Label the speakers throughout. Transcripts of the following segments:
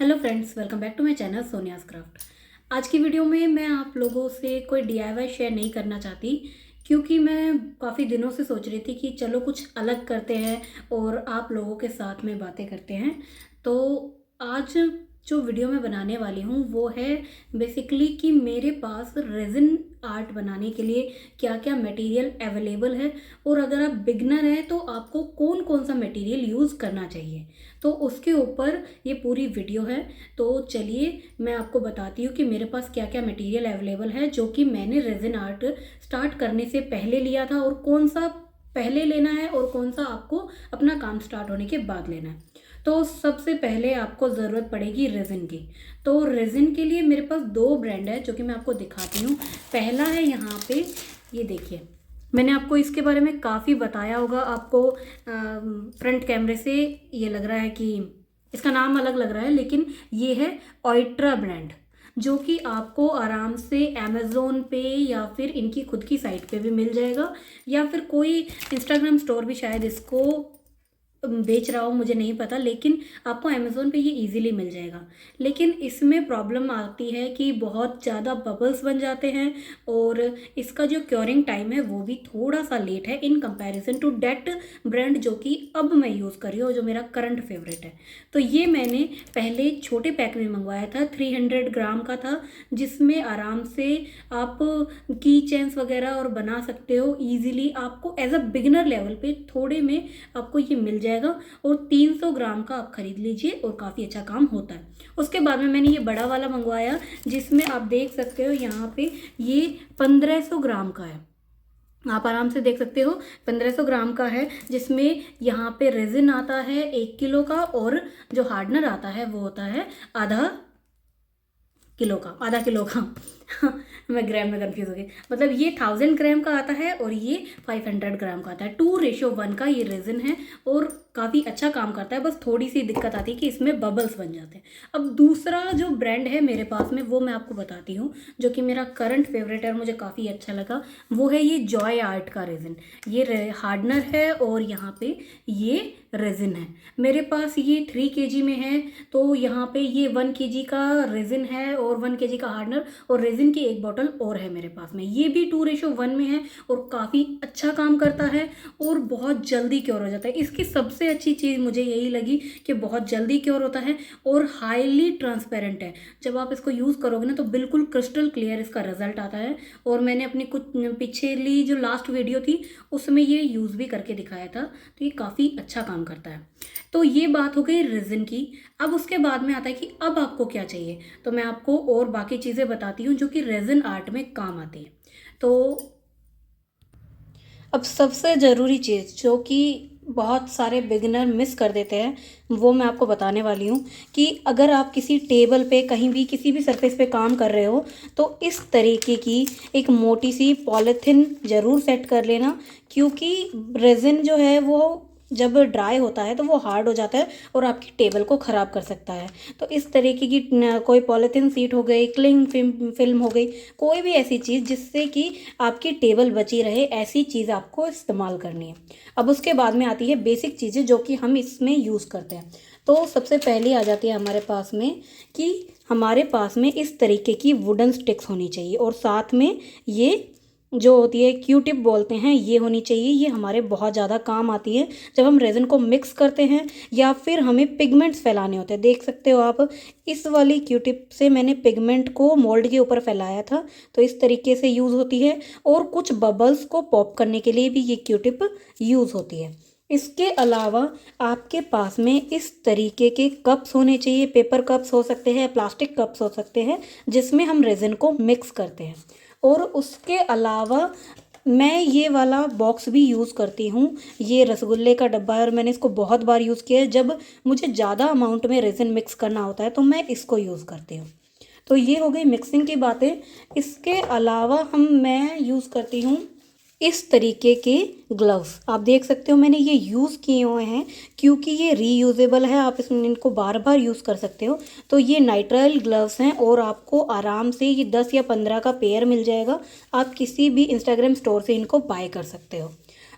Speaker 1: Hello friends, welcome back to my channel Sonia's craft. आज की video में मैं आप लोगों से कोई डीआईवाई शेयर नहीं करना चाहती, क्योंकि मैं काफ़ी दिनों से सोच रही थी कि चलो कुछ अलग करते हैं और आप लोगों के साथ में बातें करते हैं। तो आज जो वीडियो मैं बनाने वाली हूँ वो है बेसिकली कि मेरे पास रेजिन आर्ट बनाने के लिए क्या क्या मटेरियल अवेलेबल है, और अगर आप बिगनर हैं तो आपको कौन कौन सा मटेरियल यूज़ करना चाहिए। तो उसके ऊपर ये पूरी वीडियो है। तो चलिए मैं आपको बताती हूँ कि मेरे पास क्या क्या मटेरियल अवेलेबल है जो कि मैंने रेजिन आर्ट स्टार्ट करने से पहले लिया था, और कौन सा पहले लेना है और कौन सा आपको अपना काम स्टार्ट होने के बाद लेना है। तो सबसे पहले आपको ज़रूरत पड़ेगी रेजिन की। तो रेजिन के लिए मेरे पास दो ब्रांड है जो कि मैं आपको दिखाती हूँ। पहला है यहाँ पे, ये देखिए, मैंने आपको इसके बारे में काफ़ी बताया होगा। आपको फ्रंट कैमरे से ये लग रहा है कि इसका नाम अलग लग रहा है, लेकिन ये है ऑयट्रा ब्रांड, जो कि आपको आराम से अमेज़ोन पे या फिर इनकी खुद की साइट पे भी मिल जाएगा, या फिर कोई इंस्टाग्राम स्टोर भी शायद इसको बेच रहा हूँ, मुझे नहीं पता, लेकिन आपको अमेज़ोन पे ये इजीली मिल जाएगा। लेकिन इसमें प्रॉब्लम आती है कि बहुत ज़्यादा बबल्स बन जाते हैं, और इसका जो क्योरिंग टाइम है वो भी थोड़ा सा लेट है in comparison to that brand जो कि अब मैं यूज़ कर रही हूँ, जो मेरा करंट फेवरेट है। तो ये मैंने पहले छोटे पैक में मंगवाया था, 300 ग्राम का था, जिसमें आराम से आप की चेन्स वगैरह और बना सकते हो ईजिली। आपको एज अ बिगिनर लेवल पे थोड़े में आपको ये मिल जाएगा, और 300 ग्राम का आप खरीद लीजिए और काफ़ी अच्छा काम होता है। उसके बाद में मैंने ये बड़ा वाला मंगवाया, जिसमें आप देख सकते हो यहाँ पे ये 1500 ग्राम का है। आप आराम से देख सकते हो 1500 ग्राम का है, जिसमें यहाँ पे रेजिन आता है 1 किलो का, और जो हार्डनर आता है वो होता है आधा किलो का मैं ग्राम में कंफ्यूज हो गई। मतलब ये 1000 ग्राम का आता है और ये 500 ग्राम का आता है। 2:1 का ये रेजिन है और काफ़ी अच्छा काम करता है। बस थोड़ी सी दिक्कत आती है कि इसमें बबल्स बन जाते हैं। अब दूसरा जो ब्रांड है मेरे पास में वो मैं आपको बताती हूँ, जो कि मेरा करंट फेवरेट है और मुझे काफ़ी अच्छा लगा। वो है ये जॉय आर्ट का रेजिन। ये हार्डनर है और यहाँ पे ये रेजिन है। मेरे पास ये 3 kg में है, तो यहाँ पे ये 1 kg का रेजिन है और 1 kg का हार्डनर, और रेजिन की एक बॉटल और है मेरे पास में। ये भी 2:1 में है और काफ़ी अच्छा काम करता है और बहुत जल्दी क्योर हो जाता है। इसकी सबसे अच्छी चीज़ मुझे यही लगी कि बहुत जल्दी क्योर होता है और हाईली ट्रांसपेरेंट है। जब आप इसको यूज़ करोगे ना तो बिल्कुल क्रिस्टल क्लियर इसका रिजल्ट आता है। और मैंने अपनी कुछ पिछली जो लास्ट वीडियो थी उसमें ये यूज़ भी करके दिखाया था, तो ये काफ़ी अच्छा काम करता है। तो ये बात हो गई रेजिन की। अब उसके बाद में आता है कि अब आपको क्या चाहिए, तो मैं आपको और बाकी चीज़ें बताती हूँ जो कि रेजिन आर्ट में काम आती है। तो अब सबसे ज़रूरी चीज़ जो कि बहुत सारे बिगिनर मिस कर देते हैं वो मैं आपको बताने वाली हूँ, कि अगर आप किसी टेबल पे कहीं भी किसी भी सरफेस पे काम कर रहे हो तो इस तरीके की एक मोटी सी पॉलीथिन ज़रूर सेट कर लेना, क्योंकि रेजिन जो है वो जब ड्राई होता है तो वो हार्ड हो जाता है और आपकी टेबल को ख़राब कर सकता है। तो इस तरीके की कोई पॉलीथिन शीट हो गई, क्लिंग फिल्म हो गई, कोई भी ऐसी चीज़ जिससे कि आपकी टेबल बची रहे, ऐसी चीज़ आपको इस्तेमाल करनी है। अब उसके बाद में आती है बेसिक चीज़ें जो कि हम इसमें यूज़ करते हैं। तो सबसे पहले आ जाती है हमारे पास में कि हमारे पास में इस तरीके की वुडन स्टिक्स होनी चाहिए, और साथ में ये जो होती है क्यू टिप बोलते हैं ये होनी चाहिए। ये हमारे बहुत ज़्यादा काम आती है जब हम रेजिन को मिक्स करते हैं या फिर हमें पिगमेंट्स फैलाने होते हैं। देख सकते हो आप, इस वाली क्यू टिप से मैंने पिगमेंट को मोल्ड के ऊपर फैलाया था, तो इस तरीके से यूज़ होती है। और कुछ बबल्स को पॉप करने के लिए भी ये क्यू टिप यूज़ होती है। इसके अलावा आपके पास में इस तरीके के कप्स होने चाहिए। पेपर कप्स हो सकते हैं, प्लास्टिक कप्स हो सकते हैं, जिसमें हम रेजिन को मिक्स करते हैं। और उसके अलावा मैं ये वाला बॉक्स भी यूज़ करती हूँ। ये रसगुल्ले का डब्बा है और मैंने इसको बहुत बार यूज़ किया है। जब मुझे ज़्यादा अमाउंट में रेजिन मिक्स करना होता है तो मैं इसको यूज़ करती हूँ। तो ये हो गई मिक्सिंग की बातें। इसके अलावा मैं यूज़ करती हूँ इस तरीके के ग्लव्स। आप देख सकते हो मैंने ये यूज़ किए हुए हैं, क्योंकि ये रीयूजेबल है, आप इसमें इनको बार बार यूज़ कर सकते हो। तो ये नाइट्राइल ग्लव्स हैं और आपको आराम से ये 10 या 15 का पेयर मिल जाएगा। आप किसी भी इंस्टाग्राम स्टोर से इनको बाय कर सकते हो।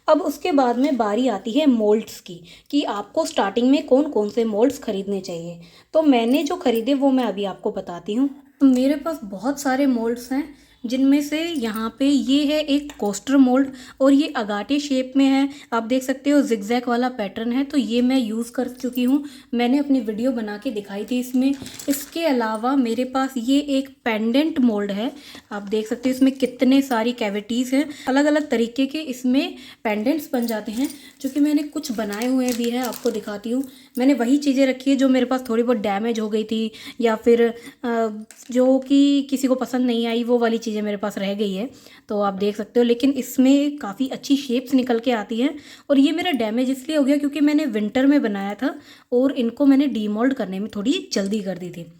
Speaker 1: अब उसके बाद में बारी आती है मोल्ड्स की, कि आपको स्टार्टिंग में कौन कौन से मोल्ड्स खरीदने चाहिए। तो मैंने जो खरीदे वो मैं अभी आपको बताती हूँ। मेरे पास बहुत सारे मोल्ड्स हैं, जिनमें से यहाँ पे ये है एक कोस्टर मोल्ड, और ये अगाटे शेप में है। आप देख सकते हो जिगजैग वाला पैटर्न है, तो ये मैं यूज़ कर चुकी हूँ, मैंने अपनी वीडियो बना के दिखाई थी इसमें। इसके अलावा मेरे पास ये एक पेंडेंट मोल्ड है, आप देख सकते हो इसमें कितने सारी कैविटीज़ हैं, अलग अलग तरीके के इसमें पेंडेंट्स बन जाते हैं, जो कि मैंने कुछ बनाए हुए भी हैं, आपको दिखाती हूँ। मैंने वही चीज़ें रखी है जो मेरे पास थोड़ी बहुत डैमेज हो गई थी, या फिर जो कि किसी को पसंद नहीं आई, वो वाली चीज़ें मेरे पास रह गई है। तो आप देख सकते हो, लेकिन इसमें काफ़ी अच्छी शेप्स निकल के आती हैं। और ये मेरा डैमेज इसलिए हो गया क्योंकि मैंने विंटर में बनाया था, और इनको मैंने डीमोल्ड करने में थोड़ी जल्दी कर दी थी।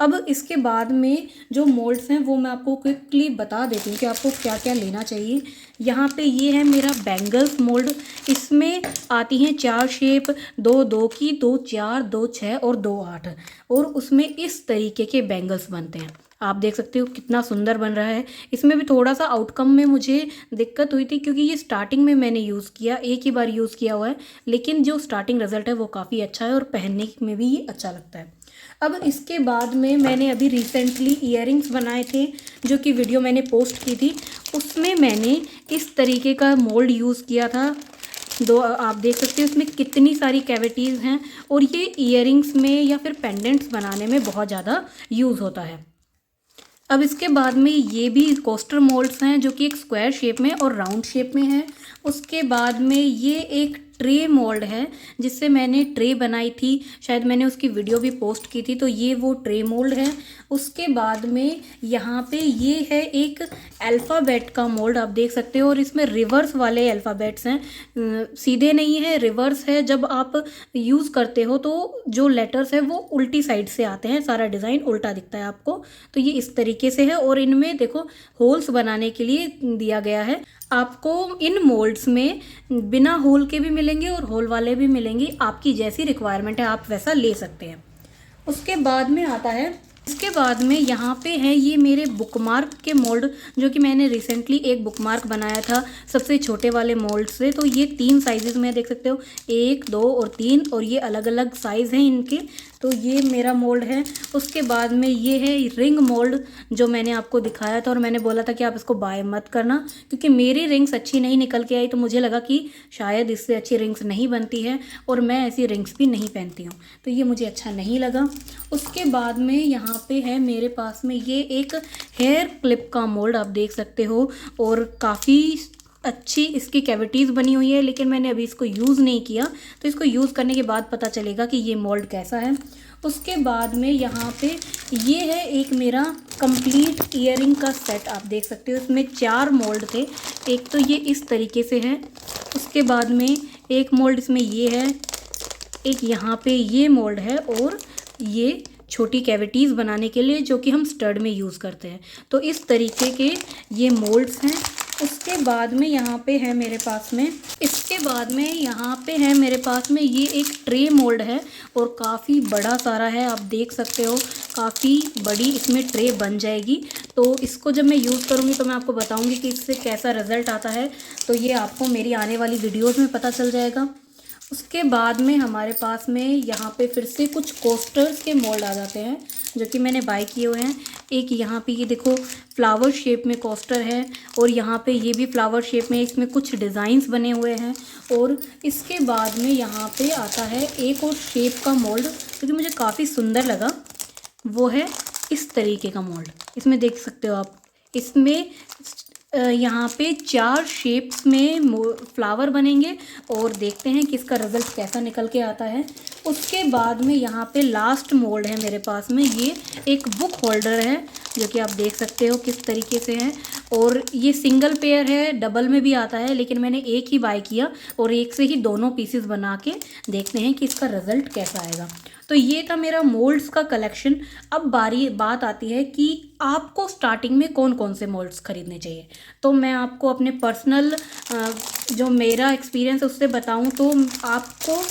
Speaker 1: अब इसके बाद में जो मोल्ड्स हैं वो मैं आपको क्विकली बता देती हूँ कि आपको क्या क्या लेना चाहिए। यहाँ पे ये है मेरा बैंगल्स मोल्ड, इसमें आती हैं 4 शेप, 2 की, 2 4, 2 6 और 2 8, और उसमें इस तरीके के बैंगल्स बनते हैं। आप देख सकते हो कितना सुंदर बन रहा है। इसमें भी थोड़ा सा आउटकम में मुझे दिक्कत हुई थी, क्योंकि ये स्टार्टिंग में मैंने यूज़ किया, एक ही बार यूज़ किया हुआ है, लेकिन जो स्टार्टिंग रिजल्ट है वो काफ़ी अच्छा है, और पहनने में भी ये अच्छा लगता है। अब इसके बाद में मैंने अभी रिसेंटली ईयरिंग्स बनाए थे, जो कि वीडियो मैंने पोस्ट की थी, उसमें मैंने इस तरीके का मोल्ड यूज़ किया था। आप देख सकते हो इसमें कितनी सारी कैविटीज़ हैं, और ये ईयरिंग्स में या फिर पेंडेंट्स बनाने में बहुत ज़्यादा यूज़ होता है। अब इसके बाद में ये भी कोस्टर मोल्ड्स हैं, जो कि एक स्क्वायर शेप में और राउंड शेप में है। उसके बाद में ये एक ट्रे मोल्ड है, जिससे मैंने ट्रे बनाई थी, शायद मैंने उसकी वीडियो भी पोस्ट की थी, तो ये वो ट्रे मोल्ड है। उसके बाद में यहाँ पे ये है एक अल्फ़ाबेट का मोल्ड, आप देख सकते हो, और इसमें रिवर्स वाले अल्फ़ाबेट्स हैं, सीधे नहीं है, रिवर्स है। जब आप यूज़ करते हो तो जो लेटर्स है वो उल्टी साइड से आते हैं, सारा डिज़ाइन उल्टा दिखता है आपको। तो ये इस तरीके से है, और इनमें देखो होल्स बनाने के लिए दिया गया है। आपको इन मोल्ड्स में बिना होल के भी मिलेंगे और होल वाले भी मिलेंगे, आपकी जैसी रिक्वायरमेंट है आप वैसा ले सकते हैं। उसके बाद में आता है, इसके बाद में यहाँ पे है ये मेरे बुकमार्क के मोल्ड, जो कि मैंने रिसेंटली एक बुकमार्क बनाया था सबसे छोटे वाले मोल्ड से। तो ये 3 साइजेस में देख सकते हो, 1 2 और 3, और ये अलग अलग साइज़ हैं इनके। तो ये मेरा मोल्ड है। उसके बाद में ये है रिंग मोल्ड, जो मैंने आपको दिखाया था, और मैंने बोला था कि आप इसको बाय मत करना, क्योंकि मेरी रिंग्स अच्छी नहीं निकल के आई, तो मुझे लगा कि शायद इससे अच्छी रिंग्स नहीं बनती है, और मैं ऐसी रिंग्स भी नहीं पहनती हूँ, तो ये मुझे अच्छा नहीं लगा। उसके बाद में यहाँ पे है मेरे पास में ये एक हेयर क्लिप का मोल्ड, आप देख सकते हो, और काफ़ी अच्छी इसकी कैविटीज़ बनी हुई है, लेकिन मैंने अभी इसको यूज़ नहीं किया, तो इसको यूज़ करने के बाद पता चलेगा कि ये मोल्ड कैसा है। उसके बाद में यहाँ पे ये है एक मेरा कंप्लीट ईयरिंग का सेट, आप देख सकते हो, इसमें 4 मोल्ड थे। एक तो ये इस तरीके से है, उसके बाद में एक मोल्ड इसमें ये है, एक यहाँ पे ये मोल्ड है, और ये छोटी कैविटीज़ बनाने के लिए, जो कि हम स्टड में यूज़ करते हैं। तो इस तरीके के ये मोल्ड्स हैं। उसके बाद में यहाँ पे है मेरे पास में, इसके बाद में यहाँ पे है मेरे पास में ये एक ट्रे मोल्ड है, और काफ़ी बड़ा सारा है, आप देख सकते हो, काफ़ी बड़ी इसमें ट्रे बन जाएगी। तो इसको जब मैं यूज़ करूँगी तो मैं आपको बताऊँगी कि इससे कैसा रिज़ल्ट आता है, तो ये आपको मेरी आने वाली वीडियोज़ में पता चल जाएगा। उसके बाद में हमारे पास में यहाँ पे फिर से कुछ कोस्टर्स के मोल्ड आ जाते हैं, जो कि मैंने बाय किए हुए हैं। एक यहाँ पे ये देखो फ्लावर शेप में कोस्टर है, और यहाँ पे ये भी फ्लावर शेप में, इसमें कुछ डिज़ाइंस बने हुए हैं। और इसके बाद में यहाँ पे आता है एक और शेप का मोल्ड, जो कि मुझे काफ़ी सुंदर लगा, वो है इस तरीके का मोल्ड। इसमें देख सकते हो आप, इसमें यहाँ पे 4 शेप्स में फ्लावर बनेंगे, और देखते हैं कि इसका रिज़ल्ट कैसा निकल के आता है। उसके बाद में यहाँ पे लास्ट मोल्ड है मेरे पास में, ये एक बुक होल्डर है, जो कि आप देख सकते हो किस तरीके से है, और ये सिंगल पेयर है, डबल में भी आता है, लेकिन मैंने एक ही बाय किया, और एक से ही दोनों पीसेस बना के देखते हैं कि इसका रिज़ल्ट कैसा आएगा। तो ये था मेरा मोल्ड्स का कलेक्शन। अब बात आती है कि आपको स्टार्टिंग में कौन कौन से मोल्ड्स खरीदने चाहिए। तो मैं आपको अपने पर्सनल जो मेरा एक्सपीरियंस है उससे बताऊं, तो आपको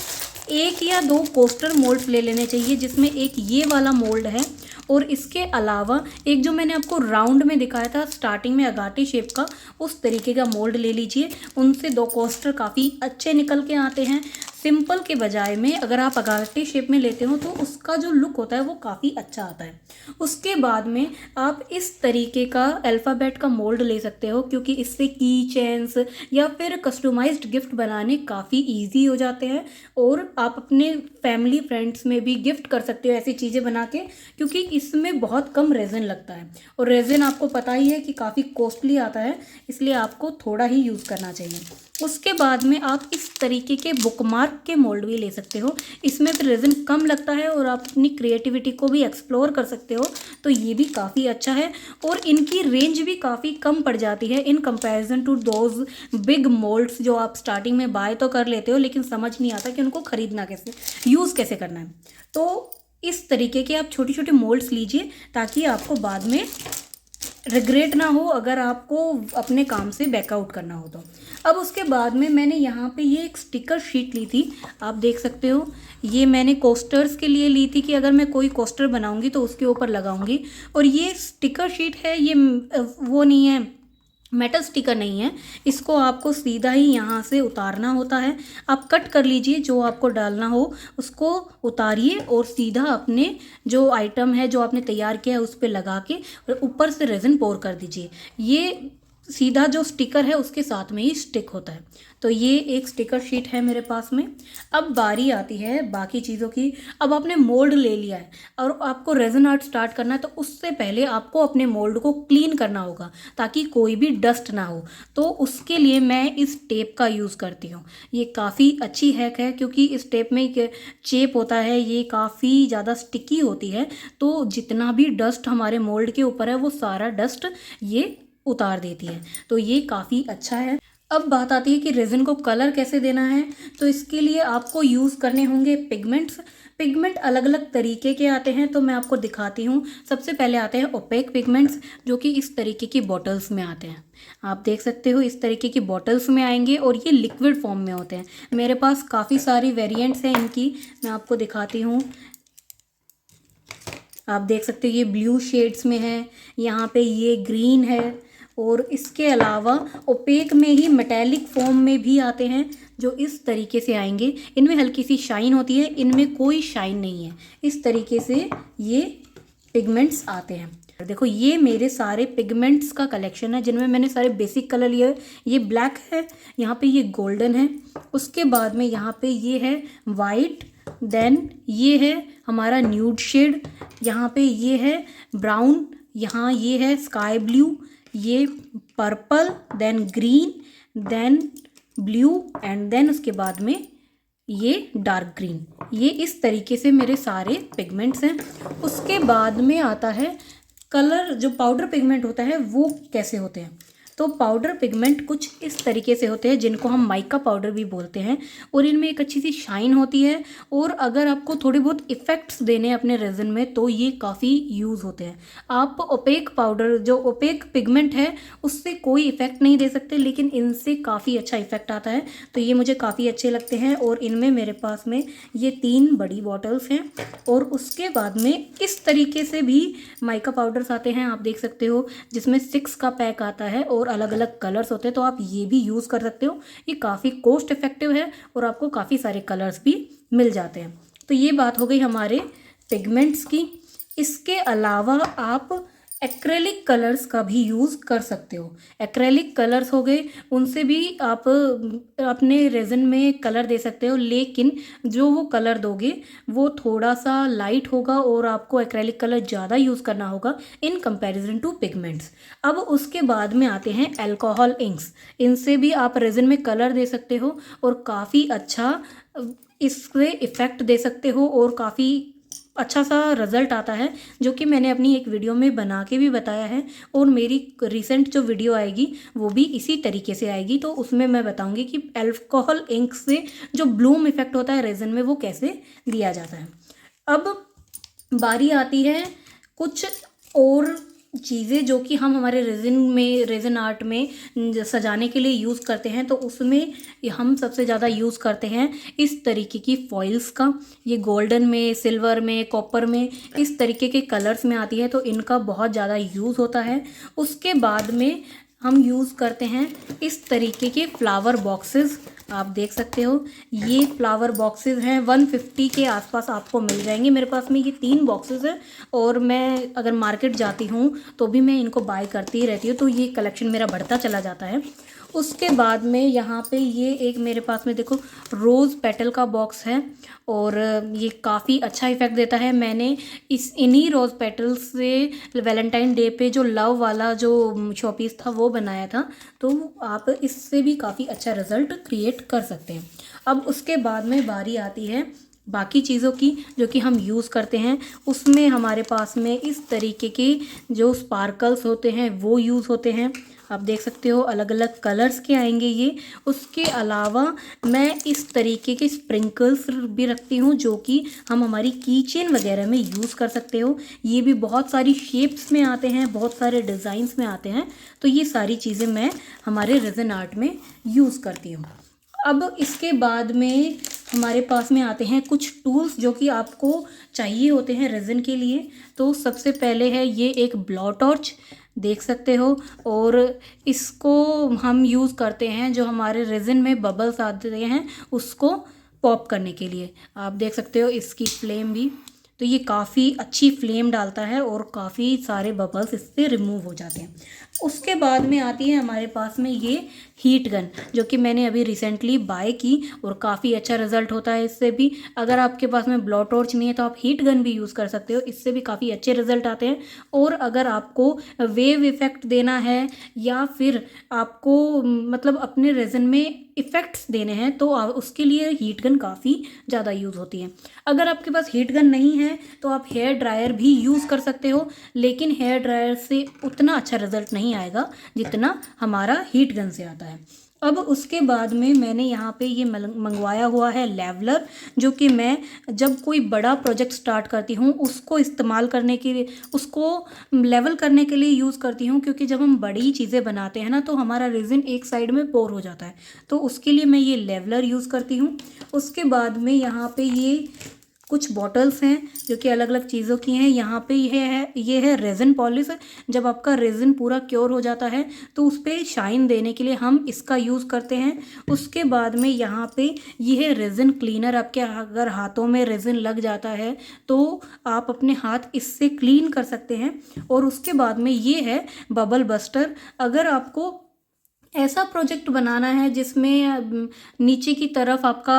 Speaker 1: 1 या 2 कोस्टर मोल्ड्स ले लेने चाहिए, जिसमें एक ये वाला मोल्ड है, और इसके अलावा एक जो मैंने आपको राउंड में दिखाया था स्टार्टिंग में अगाटी शेप का, उस तरीके का मोल्ड ले लीजिए। उनसे 2 कोस्टर काफ़ी अच्छे निकल के आते हैं। सिंपल के बजाय में अगर आप अगाटी शेप में लेते हो तो उसका जो लुक होता है वो काफ़ी अच्छा आता है। उसके बाद में आप इस तरीके का अल्फ़ाबेट का मोल्ड ले सकते हो, क्योंकि इससे की चेन्स या फिर कस्टमाइज्ड गिफ्ट बनाने काफ़ी इजी हो जाते हैं और आप अपने फैमिली फ्रेंड्स में भी गिफ्ट कर सकते हो ऐसी चीज़ें बना के, क्योंकि इसमें बहुत कम रेज़न लगता है और रेज़न आपको पता ही है कि काफ़ी कॉस्टली आता है, इसलिए आपको थोड़ा ही यूज़ करना चाहिए। उसके बाद में आप इस तरीके के बुकमार्क के मोल्ड भी ले सकते हो। इसमें फिर रेज़न कम लगता है और आप अपनी क्रिएटिविटी को भी एक्सप्लोर कर सकते हो, तो ये भी काफ़ी अच्छा है और इनकी रेंज भी काफ़ी कम पड़ जाती है in comparison to those big molds जो आप स्टार्टिंग में बाय तो कर लेते हो लेकिन समझ नहीं आता कि उनको ख़रीदना कैसे, यूज़ कैसे करना है। तो इस तरीके के आप छोटे छोटे मोल्ड्स लीजिए ताकि आपको बाद में रिग्रेट ना हो अगर आपको अपने काम से बैकआउट करना हो तो। अब उसके बाद में मैंने यहाँ पे ये एक स्टिकर शीट ली थी, आप देख सकते हो। ये मैंने कोस्टर्स के लिए ली थी कि अगर मैं कोई कोस्टर बनाऊंगी तो उसके ऊपर लगाऊंगी। और ये स्टिकर शीट है, ये वो नहीं है, मेटल स्टिकर नहीं है। इसको आपको सीधा ही यहाँ से उतारना होता है। आप कट कर लीजिए, जो आपको डालना हो उसको उतारिए और सीधा अपने जो आइटम है जो आपने तैयार किया है उस पर लगा के और ऊपर से रेज़न पोर कर दीजिए। ये सीधा जो स्टिकर है उसके साथ में ही स्टिक होता है। तो ये एक स्टिकर शीट है मेरे पास में। अब बारी आती है बाकी चीज़ों की। अब आपने मोल्ड ले लिया है और आपको रेज़न आर्ट स्टार्ट करना है, तो उससे पहले आपको अपने मोल्ड को क्लीन करना होगा ताकि कोई भी डस्ट ना हो। तो उसके लिए मैं इस टेप का यूज़ करती हूँ। ये काफ़ी अच्छी हैक है क्योंकि इस टेप में एक चेप होता है, ये काफ़ी ज़्यादा स्टिकी होती है, तो जितना भी डस्ट हमारे मोल्ड के ऊपर है वो सारा डस्ट ये उतार देती है। तो ये काफ़ी अच्छा है। अब बात आती है कि रेज़न को कलर कैसे देना है। तो इसके लिए आपको यूज़ करने होंगे पिगमेंट्स। पिगमेंट अलग अलग तरीके के आते हैं, तो मैं आपको दिखाती हूँ। सबसे पहले आते हैं ओपेक पिगमेंट्स, जो कि इस तरीके की बॉटल्स में आते हैं। आप देख सकते हो इस तरीके की बॉटल्स में आएंगे और ये लिक्विड फॉर्म में होते हैं। मेरे पास काफ़ी सारी वेरिएंट्स हैं इनकी, मैं आपको दिखाती हूँ। आप देख सकते हो ये ब्लू शेड्स में है, यहाँ पे ये ग्रीन है और इसके अलावा ओपेक में ही मेटेलिक फॉर्म में भी आते हैं जो इस तरीके से आएंगे। इनमें हल्की सी शाइन होती है, इनमें कोई शाइन नहीं है। इस तरीके से ये पिगमेंट्स आते हैं। देखो ये मेरे सारे पिगमेंट्स का कलेक्शन है जिनमें मैंने सारे बेसिक कलर लिए। ये ब्लैक है, यहाँ पे ये गोल्डन है, उसके बाद में यहाँ पे ये है वाइट, देन ये है हमारा न्यूड शेड, यहाँ पे ये है ब्राउन, यहाँ ये है स्काई ब्लू, ये purple, then green, then blue and then उसके बाद में ये डार्क ग्रीन। ये इस तरीके से मेरे सारे पिगमेंट्स हैं। उसके बाद में आता है कलर। जो पाउडर पिगमेंट होता है वो कैसे होते हैं, तो पाउडर पिगमेंट कुछ इस तरीके से होते हैं जिनको हम माइका पाउडर भी बोलते हैं और इनमें एक अच्छी सी शाइन होती है और अगर आपको थोड़े बहुत इफ़ेक्ट्स देने हैं अपने रेज़न में तो ये काफ़ी यूज़ होते हैं। आप ओपेक पाउडर जो ओपेक पिगमेंट है उससे कोई इफ़ेक्ट नहीं दे सकते, लेकिन इनसे काफ़ी अच्छा इफ़ेक्ट आता है। तो ये मुझे काफ़ी अच्छे लगते हैं और इनमें मेरे पास में ये 3 बड़ी बॉटल्स हैं। और उसके बाद में इस तरीके से भी माइका पाउडर्स आते हैं, आप देख सकते हो, जिसमें 6 का पैक आता है और अलग अलग कलर्स होते हैं, तो आप ये भी यूज़ कर सकते हो। ये काफ़ी कॉस्ट इफेक्टिव है और आपको काफ़ी सारे कलर्स भी मिल जाते हैं। तो ये बात हो गई हमारे पिगमेंट्स की। इसके अलावा आप एक्रेलिक कलर्स का भी यूज़ कर सकते हो। एक्रेलिक कलर्स हो गए, उनसे भी आप अपने रेज़न में कलर दे सकते हो, लेकिन जो वो कलर दोगे वो थोड़ा सा लाइट होगा और आपको एक्रेलिक कलर ज़्यादा यूज़ करना होगा इन कंपैरिजन टू पिगमेंट्स। अब उसके बाद में आते हैं अल्कोहल इंक्स। इनसे भी आप रेज़न में कलर दे सकते हो और काफ़ी अच्छा इससे इफ़ेक्ट दे सकते हो और काफ़ी अच्छा सा रिज़ल्ट आता है, जो कि मैंने अपनी एक वीडियो में बना के भी बताया है और मेरी रिसेंट जो वीडियो आएगी वो भी इसी तरीके से आएगी। तो उसमें मैं बताऊंगी कि अल्कोहल इंक से जो ब्लूम इफ़ेक्ट होता है रेज़न में वो कैसे दिया जाता है। अब बारी आती है कुछ और चीज़ें जो कि हम हमारे रेज़िन आर्ट में सजाने के लिए यूज़ करते हैं, तो उसमें हम सबसे ज़्यादा यूज़ करते हैं इस तरीके की फॉइल्स का। ये गोल्डन में, सिल्वर में, कॉपर में, इस तरीके के कलर्स में आती है, तो इनका बहुत ज़्यादा यूज़ होता है। उसके बाद में हम यूज़ करते हैं इस तरीके के फ्लावर बॉक्सेस। आप देख सकते हो, ये फ्लावर बॉक्सेस हैं, 150 के आसपास आपको मिल जाएंगे। मेरे पास में ये 3 बॉक्सेस हैं और मैं अगर मार्केट जाती हूँ तो भी मैं इनको बाय करती ही रहती हूँ, तो ये कलेक्शन मेरा बढ़ता चला जाता है। उसके बाद में यहाँ पे ये एक मेरे पास में देखो रोज़ पेटल का बॉक्स है और ये काफ़ी अच्छा इफ़ेक्ट देता है। मैंने इन्हीं रोज़ पेटल्स से वैलेंटाइन डे पे जो लव वाला जो शोपीस था वो बनाया था, तो आप इससे भी काफ़ी अच्छा रिज़ल्ट क्रिएट कर सकते हैं। अब उसके बाद में बारी आती है बाकी चीज़ों की जो कि हम यूज़ करते हैं। उसमें हमारे पास में इस तरीके के जो स्पार्कल्स होते हैं वो यूज़ होते हैं। आप देख सकते हो अलग अलग कलर्स के आएंगे ये। उसके अलावा मैं इस तरीके के स्प्रिंकल्स भी रखती हूँ जो कि हम हमारी की चेन वगैरह में यूज़ कर सकते हो। ये भी बहुत सारी शेप्स में आते हैं, बहुत सारे डिज़ाइंस में आते हैं, तो ये सारी चीज़ें मैं हमारे रेज़िन आर्ट में यूज़ करती हूँ। अब इसके बाद में हमारे पास में आते हैं कुछ टूल्स जो कि आपको चाहिए होते हैं रेज़िन के लिए। तो सबसे पहले है ये एक ब्लो टॉर्च, देख सकते हो, और इसको हम यूज़ करते हैं जो हमारे रेज़िन में बबल्स आते हैं उसको पॉप करने के लिए। आप देख सकते हो इसकी फ्लेम भी, तो ये काफ़ी अच्छी फ्लेम डालता है और काफ़ी सारे बबल्स इससे रिमूव हो जाते हैं। उसके बाद में आती है हमारे पास में ये हीट गन जो कि मैंने अभी रिसेंटली बाय की और काफ़ी अच्छा रिजल्ट होता है इससे भी। अगर आपके पास में ब्लो टॉर्च नहीं है तो आप हीट गन भी यूज़ कर सकते हो, इससे भी काफ़ी अच्छे रिजल्ट आते हैं। और अगर आपको वेव इफ़ेक्ट देना है या फिर आपको मतलब अपने रेज़िन में इफ़ेक्ट्स देने हैं तो उसके लिए हीट गन काफ़ी ज़्यादा यूज़ होती है। अगर आपके पास हीट गन नहीं है तो आप हेयर ड्रायर भी यूज़ कर सकते हो, लेकिन हेयर ड्रायर से उतना अच्छा रिजल्ट नहीं आएगा जितना हमारा हीट गन से आता है। अब उसके बाद में मैंने यहाँ पे ये मंगवाया हुआ है लेवलर, जो कि मैं जब कोई बड़ा प्रोजेक्ट स्टार्ट करती हूँ उसको इस्तेमाल करने के लिए, उसको लेवल करने के लिए यूज़ करती हूँ, क्योंकि जब हम बड़ी चीज़ें बनाते हैं ना तो हमारा रेज़िन एक साइड में पोर हो जाता है, तो उसके लिए मैं ये लेवलर यूज़ करती हूँ। उसके बाद में यहाँ पे ये कुछ बॉटल्स हैं जो कि अलग अलग चीज़ों की हैं। यहाँ पे ये है रेज़िन पॉलिश। जब आपका रेज़िन पूरा क्योर हो जाता है तो उस पर शाइन देने के लिए हम इसका यूज़ करते हैं। उसके बाद में यहाँ पे ये है रेज़िन क्लीनर। आपके अगर हाथों में रेज़िन लग जाता है तो आप अपने हाथ इससे क्लीन कर सकते हैं। और उसके बाद में ये है बबल बस्टर। अगर आपको ऐसा प्रोजेक्ट बनाना है जिसमें नीचे की तरफ आपका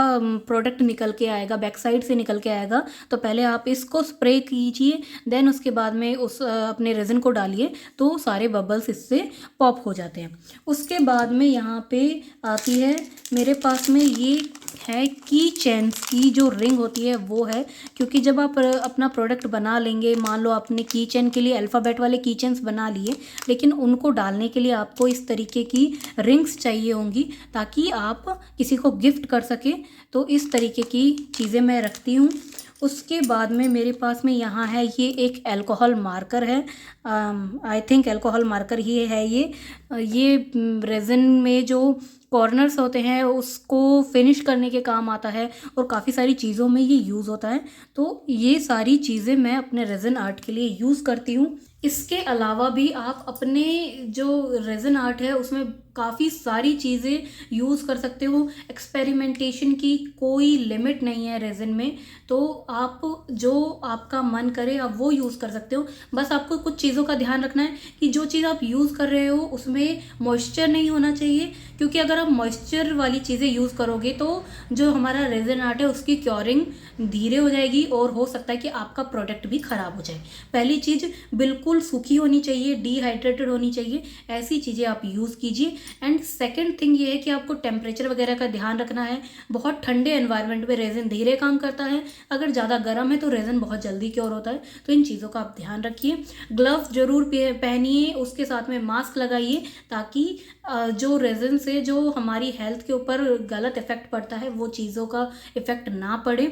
Speaker 1: प्रोडक्ट निकल के आएगा, बैक साइड से निकल के आएगा, तो पहले आप इसको स्प्रे कीजिए, देन उसके बाद में उस अपने रेज़िन को डालिए तो सारे बबल्स इससे पॉप हो जाते हैं। उसके बाद में यहाँ पे आती है मेरे पास में ये है की चेन्स की जो रिंग होती है वो है, क्योंकि जब आप अपना प्रोडक्ट बना लेंगे, मान लो आपने की चेन के लिए अल्फ़ाबेट वाले की चेन्स बना लिए, लेकिन उनको डालने के लिए आपको इस तरीके की रिंग्स चाहिए होंगी ताकि आप किसी को गिफ्ट कर सकें, तो इस तरीके की चीज़ें मैं रखती हूँ। उसके बाद में मेरे पास में यहाँ है ये एक अल्कोहल मार्कर है, आई थिंक अल्कोहल मार्कर ही है ये रेज़िन में जो कॉर्नर्स होते हैं उसको फिनिश करने के काम आता है और काफ़ी सारी चीज़ों में ये यूज़ होता है। तो ये सारी चीज़ें मैं अपने रेज़िन आर्ट के लिए यूज़ करती हूँ। इसके अलावा भी आप अपने जो रेज़िन आर्ट है उसमें काफ़ी सारी चीज़ें यूज़ कर सकते हो। एक्सपेरिमेंटेशन की कोई लिमिट नहीं है रेज़िन में, तो आप जो आपका मन करे आप वो यूज़ कर सकते हो। बस आपको कुछ चीज़ों का ध्यान रखना है कि जो चीज़ आप यूज़ कर रहे हो उसमें मॉइस्चर नहीं होना चाहिए, क्योंकि अगर आप मॉइस्चर वाली चीज़ें यूज़ करोगे तो जो हमारा रेज़िन आर्ट है उसकी क्योरिंग धीरे हो जाएगी और हो सकता है कि आपका प्रोडक्ट भी ख़राब हो जाए। पहली चीज़ बिल्कुल सूखी होनी चाहिए, डिहाइड्रेटेड होनी चाहिए, ऐसी चीज़ें आप यूज़ कीजिए। एंड सेकंड थिंग ये है कि आपको टेम्परेचर वगैरह का ध्यान रखना है। बहुत ठंडे एनवायरनमेंट में रेज़िन धीरे काम करता है, अगर ज़्यादा गर्म है तो रेज़िन बहुत जल्दी क्योर होता है, तो इन चीज़ों का आप ध्यान रखिए। ग्लव्स ज़रूर पहनिए, उसके साथ में मास्क लगाइए ताकि जो रेज़िन से जो हमारी हेल्थ के ऊपर गलत इफ़ेक्ट पड़ता है वो चीज़ों का इफ़ेक्ट ना पड़े।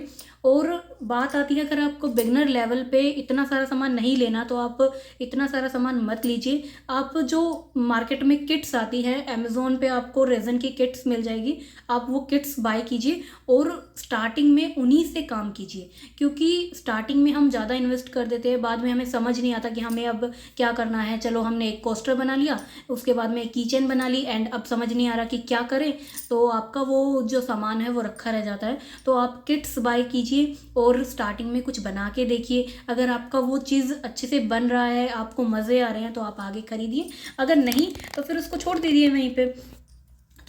Speaker 1: और बात आती है, अगर आपको बिगनर लेवल पे इतना सारा सामान नहीं लेना तो आप इतना सारा सामान मत लीजिए। आप जो मार्केट में किट्स आती है, अमेज़ोन पे आपको रेज़न की किट्स मिल जाएगी, आप वो किट्स बाय कीजिए और स्टार्टिंग में उन्हीं से काम कीजिए। क्योंकि स्टार्टिंग में हम ज़्यादा इन्वेस्ट कर देते हैं, बाद में हमें समझ नहीं आता कि हमें अब क्या करना है। चलो हमने एक कोस्टर बना लिया, उसके बाद में एक कीचेन बना ली, एंड अब समझ नहीं आ रहा कि क्या करें, तो आपका वो जो सामान है वो रखा रह जाता है। तो आप किट्स बाय कीजिए और स्टार्टिंग में कुछ बना के देखिए। अगर आपका वो चीज़ अच्छे से बन रहा है, आपको मज़े आ रहे हैं, तो आप आगे खरीदिए। अगर नहीं तो फिर उसको छोड़ दीजिए वहीं पे।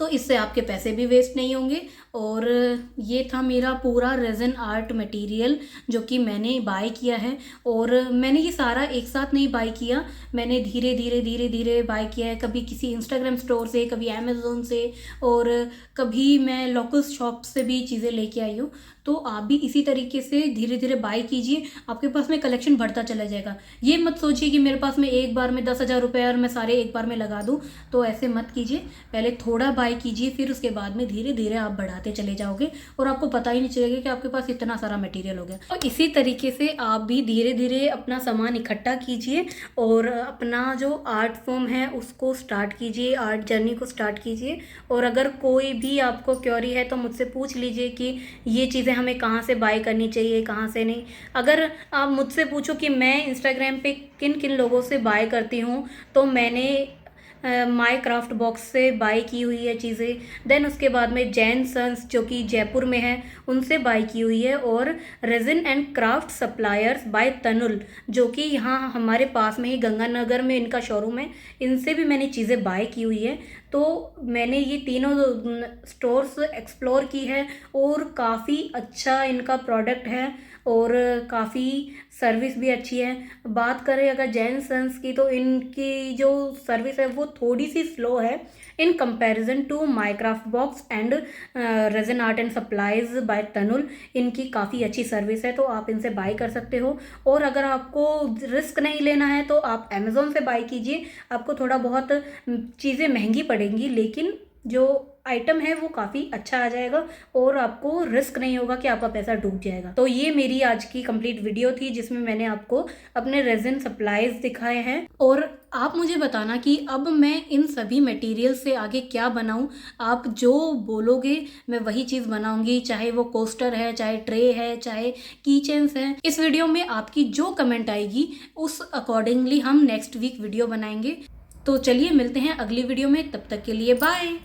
Speaker 1: तो इससे आपके पैसे भी वेस्ट नहीं होंगे। और ये था मेरा पूरा रेज़न आर्ट मटेरियल जो कि मैंने बाय किया है। और मैंने ये सारा एक साथ नहीं बाय किया, मैंने धीरे धीरे धीरे धीरे बाय किया है। कभी किसी इंस्टाग्राम स्टोर से, कभी अमेज़ोन से, और कभी मैं लोकल शॉप से भी चीज़ें लेके आई हूँ। तो आप भी इसी तरीके से धीरे धीरे बाय कीजिए, आपके पास में कलेक्शन बढ़ता चला जाएगा। ये मत सोचिए कि मेरे पास में एक बार में 10,000 रुपये और मैं सारे एक बार में लगा दूँ, तो ऐसे मत कीजिए। पहले थोड़ा बाय कीजिए, फिर उसके बाद में धीरे धीरे आप बढ़ाते चले जाओगे और आपको पता ही नहीं चलेगा कि आपके पास इतना सारा मटेरियल हो गया। और इसी तरीके से आप भी धीरे धीरे अपना सामान इकट्ठा कीजिए और अपना जो आर्ट फॉर्म है उसको स्टार्ट कीजिए, आर्ट जर्नी को स्टार्ट कीजिए। और अगर कोई भी आपको क्वेरी है तो मुझसे पूछ लीजिए कि ये चीज़ें हमें कहाँ से बाय करनी चाहिए, कहाँ से नहीं। अगर आप मुझसे पूछो कि मैं इंस्टाग्राम पे किन किन लोगों से बाय करती हूँ, तो मैंने माई क्राफ्ट बॉक्स से बाय की हुई है चीज़ें। देन उसके बाद में जैन सन्स जो कि जयपुर में है, उनसे बाय की हुई है। और रेज़न एंड क्राफ्ट सप्लायर्स बाय तनुल जो कि यहाँ हमारे पास में ही गंगानगर में इनका शोरूम है, इनसे भी मैंने चीज़ें बाय की हुई है। तो मैंने ये तीनों स्टोर्स एक्सप्लोर की है और काफ़ी अच्छा इनका प्रोडक्ट है और काफ़ी सर्विस भी अच्छी है। बात करें अगर जैन सन्स की, तो इनकी जो सर्विस है वो थोड़ी सी स्लो है in comparison to my craft box and reason art and supplies by Tanul. इनकी काफ़ी अच्छी सर्विस है, तो आप इनसे बाय कर सकते हो। और अगर आपको रिस्क नहीं लेना है तो आप अमेज़ोन से बाय कीजिए। आपको थोड़ा बहुत चीज़ें महंगी पड़ेंगी, लेकिन जो आइटम है वो काफ़ी अच्छा आ जाएगा और आपको रिस्क नहीं होगा कि आपका पैसा डूब जाएगा। तो ये मेरी आज की कंप्लीट वीडियो थी जिसमें मैंने आपको अपने रेज़न सप्लाईज दिखाए हैं। और आप मुझे बताना कि अब मैं इन सभी मटेरियल से आगे क्या बनाऊं। आप जो बोलोगे मैं वही चीज़ बनाऊंगी, चाहे वो कोस्टर है, चाहे ट्रे है, चाहे कीचेन्स हैं। इस वीडियो में आपकी जो कमेंट आएगी उस अकॉर्डिंगली हम नेक्स्ट वीक वीडियो बनाएंगे। तो चलिए मिलते हैं अगली वीडियो में, तब तक के लिए बाय।